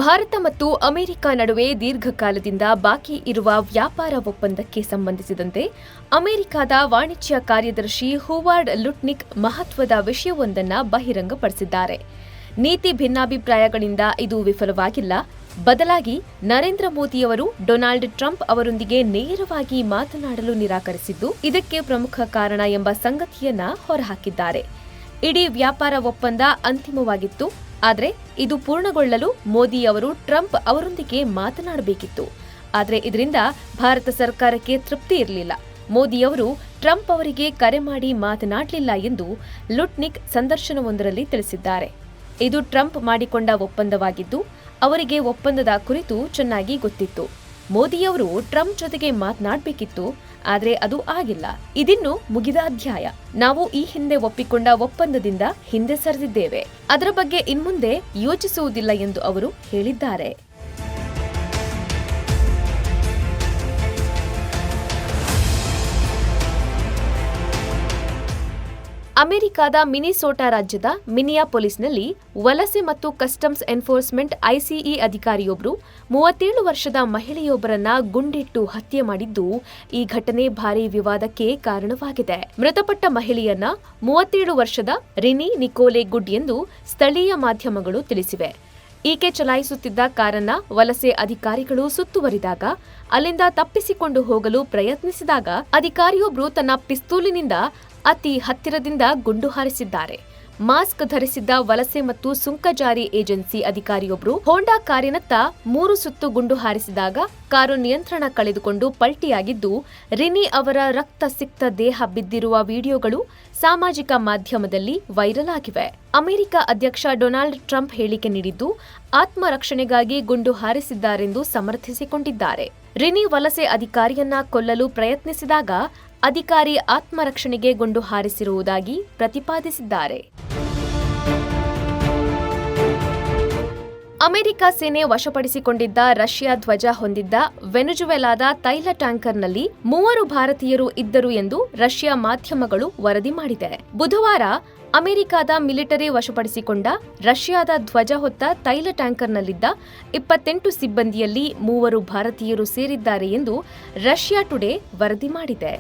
ಭಾರತ ಮತ್ತು ಅಮೆರಿಕ ನಡುವೆ ದೀರ್ಘಕಾಲದಿಂದ ಬಾಕಿ ಇರುವ ವ್ಯಾಪಾರ ಒಪ್ಪಂದಕ್ಕೆ ಸಂಬಂಧಿಸಿದಂತೆ ಅಮೆರಿಕದ ವಾಣಿಜ್ಯ ಕಾರ್ಯದರ್ಶಿ ಹೋವಾರ್ಡ್ ಲುಟ್ನಿಕ್ ಮಹತ್ವದ ವಿಷಯವೊಂದನ್ನು ಬಹಿರಂಗಪಡಿಸಿದ್ದಾರೆ. ನೀತಿ ಭಿನ್ನಾಭಿಪ್ರಾಯಗಳಿಂದ ಇದು ವಿಫಲವಾಗಿಲ್ಲ. ಬದಲಾಗಿ ನರೇಂದ್ರ ಮೋದಿಯವರು ಡೊನಾಲ್ಡ್ ಟ್ರಂಪ್ ಅವರೊಂದಿಗೆ ನೇರವಾಗಿ ಮಾತನಾಡಲು ನಿರಾಕರಿಸಿದ್ದು ಇದಕ್ಕೆ ಪ್ರಮುಖ ಕಾರಣ ಎಂಬ ಸಂಗತಿಯನ್ನ ಹೊರಹಾಕಿದ್ದಾರೆ. ಇಡೀ ವ್ಯಾಪಾರ ಒಪ್ಪಂದ ಅಂತಿಮವಾಗಿತ್ತು. ಆದರೆ ಇದು ಪೂರ್ಣಗೊಳ್ಳಲು ಮೋದಿ ಅವರು ಟ್ರಂಪ್ ಅವರೊಂದಿಗೆ ಮಾತನಾಡಬೇಕಿತ್ತು. ಆದರೆ ಇದರಿಂದ ಭಾರತ ಸರ್ಕಾರಕ್ಕೆ ತೃಪ್ತಿ ಇರಲಿಲ್ಲ. ಮೋದಿಯವರು ಟ್ರಂಪ್ ಅವರಿಗೆ ಕರೆ ಮಾಡಿ ಮಾತನಾಡಲಿಲ್ಲ ಎಂದು ಲುಟ್ನಿಕ್ ಸಂದರ್ಶನವೊಂದರಲ್ಲಿ ತಿಳಿಸಿದ್ದಾರೆ. ಇದು ಟ್ರಂಪ್ ಮಾಡಿಕೊಂಡ ಒಪ್ಪಂದವಾಗಿದ್ದು ಅವರಿಗೆ ಒಪ್ಪಂದದ ಕುರಿತು ಚೆನ್ನಾಗಿ ಗೊತ್ತಿತ್ತು. ಮೋದಿಯವರು ಟ್ರಂಪ್ ಜೊತೆಗೆ ಮಾತನಾಡಬೇಕಿತ್ತು. ಆದರೆ ಅದು ಆಗಿಲ್ಲ. ಇದಿನ್ನು ಮುಗಿದ ಅಧ್ಯಾಯ. ನಾವು ಈ ಹಿಂದೆ ಒಪ್ಪಿಕೊಂಡ ಒಪ್ಪಂದದಿಂದ ಹಿಂದೆ ಸರಿದಿದ್ದೇವೆ. ಅದರ ಬಗ್ಗೆ ಇನ್ಮುಂದೆ ಯೋಚಿಸುವುದಿಲ್ಲ ಎಂದು ಅವರು ಹೇಳಿದ್ದಾರೆ. ಅಮೆರಿಕದ ಮಿನಿಸೋಟಾ ರಾಜ್ಯದ ಮಿನಿಯಾಪೊಲಿಸ್ನಲ್ಲಿ ವಲಸೆ ಮತ್ತು ಕಸ್ಟಮ್ಸ್ ಎನ್ಫೋರ್ಸ್ಮೆಂಟ್ ಐಸಿಇ ಅಧಿಕಾರಿಯೊಬ್ಬರು 37 ವರ್ಷದ ಮಹಿಳೆಯೊಬ್ಬರನ್ನ ಗುಂಡಿಟ್ಟು ಹತ್ಯೆ ಮಾಡಿದ್ದು ಈ ಘಟನೆ ಭಾರೀ ವಿವಾದಕ್ಕೆ ಕಾರಣವಾಗಿದೆ. ಮೃತಪಟ್ಟ ಮಹಿಳೆಯನ್ನ 37 ವರ್ಷದ ರಿನಿ ನಿಕೋಲೆ ಗುಡ್ ಎಂದು ಸ್ಥಳೀಯ ಮಾಧ್ಯಮಗಳು ತಿಳಿಸಿವೆ. ಈಕೆ ಚಲಾಯಿಸುತ್ತಿದ್ದ ಕಾರನ್ನ ವಲಸೆ ಅಧಿಕಾರಿಗಳು ಸುತ್ತುವರಿದಾಗ ಅಲ್ಲಿಂದ ತಪ್ಪಿಸಿಕೊಂಡು ಹೋಗಲು ಪ್ರಯತ್ನಿಸಿದಾಗ ಅಧಿಕಾರಿಯೊಬ್ಬರು ತನ್ನ ಪಿಸ್ತೂಲಿನಿಂದ ಅತಿ ಹತ್ತಿರದಿಂದ ಗುಂಡು ಹಾರಿಸಿದ್ದಾರೆ. ಮಾಸ್ಕ್ ಧರಿಸಿದ್ದ ವಲಸೆ ಮತ್ತು ಸುಂಕ ಜಾರಿ ಏಜೆನ್ಸಿ ಅಧಿಕಾರಿಯೊಬ್ಬರು ಹೋಂಡಾ ಕಾರಿನತ್ತ 3 ಸುತ್ತು ಗುಂಡು ಹಾರಿಸಿದಾಗ ಕಾರು ನಿಯಂತ್ರಣ ಕಳೆದುಕೊಂಡು ಪಲ್ಟಿಯಾಗಿದ್ದು ರಿನಿ ಅವರ ರಕ್ತ ಸಿಕ್ತ ದೇಹ ಬಿದ್ದಿರುವ ವಿಡಿಯೋಗಳು ಸಾಮಾಜಿಕ ಮಾಧ್ಯಮದಲ್ಲಿ ವೈರಲ್ ಆಗಿವೆ. ಅಮೆರಿಕ ಅಧ್ಯಕ್ಷ ಡೊನಾಲ್ಡ್ ಟ್ರಂಪ್ ಹೇಳಿಕೆ ನೀಡಿದ್ದು ಆತ್ಮರಕ್ಷಣೆಗಾಗಿ ಗುಂಡು ಹಾರಿಸಿದ್ದಾರೆಂದು ಸಮರ್ಥಿಸಿಕೊಂಡಿದ್ದಾರೆ. ರಿನಿ ವಲಸೆ ಅಧಿಕಾರಿಯನ್ನ ಕೊಲ್ಲಲು ಪ್ರಯತ್ನಿಸಿದಾಗ ಅಧಿಕಾರಿ ಆತ್ಮರಕ್ಷಣೆಗೆ ಗುಂಡು ಹಾರಿಸಿರುವುದಾಗಿ ಪ್ರತಿಪಾದಿಸಿದ್ದಾರೆ. ಅಮೆರಿಕ ಸೇನೆ ವಶಪಡಿಸಿಕೊಂಡಿದ್ದ ರಷ್ಯಾ ಧ್ವಜ ಹೊಂದಿದ್ದ ವೆನೆಜುವೆಲಾದ ತೈಲ ಟ್ಯಾಂಕರ್ನಲ್ಲಿ 3 ಭಾರತೀಯರು ಇದ್ದರು ಎಂದು ರಷ್ಯಾ ಮಾಧ್ಯಮಗಳು ವರದಿ ಮಾಡಿದೆ. ಬುಧವಾರ ಅಮೆರಿಕದ ಮಿಲಿಟರಿ ವಶಪಡಿಸಿಕೊಂಡ ರಷ್ಯಾದ ಧ್ವಜ ಹೊತ್ತ ತೈಲ ಟ್ಯಾಂಕರ್ನಲ್ಲಿದ್ದ 28 ಸಿಬ್ಬಂದಿಯಲ್ಲಿ 3 ಭಾರತೀಯರು ಸೇರಿದ್ದಾರೆ ಎಂದು ರಷ್ಯಾ ಟುಡೇ ವರದಿ ಮಾಡಿದೆ.